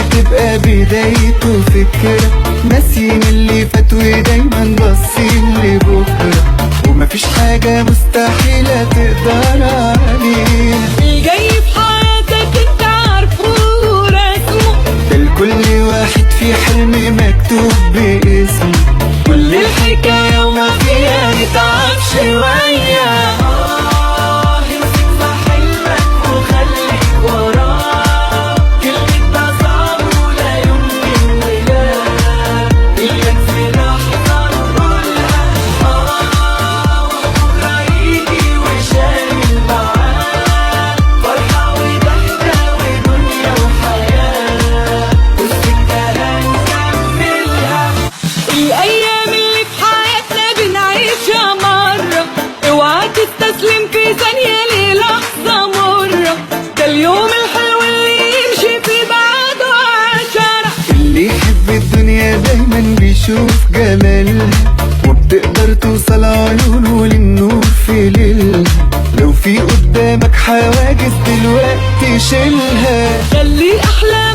بتبقى بدايته فكرة، ناسيين اللي فات ودايما باصين لبكرة، ومفيش حاجة مستحيلة تقدر عليها. الجاي في حياتك انت عارفه ورسمه، ده لكل واحد في حلم مكتوب باسمه، كل الحكاية وما فيها نتعب شوية. امسك في حلمك وخليك وراه، كلمة ده صعب ولا يمكن ولا إياك في لحظة نقولها وبكرة يجي وشايل معاه فرحة وضحكة ودنيا وحياة، والسكة هنكملها. الأيام اللي في حياتنا بنعيشها مرة، اوعى تستسلم في ثانية للحظة مرة، ده اليوم الحلو اللي يمشي في بعده عشرة. اللي يحب الدنيا دايما بيشوف جمالها، وبتقدر توصل عيونه للنور في ليلها، لو في قدامك حواجز دلوقتي شيلها. خلي أحلامك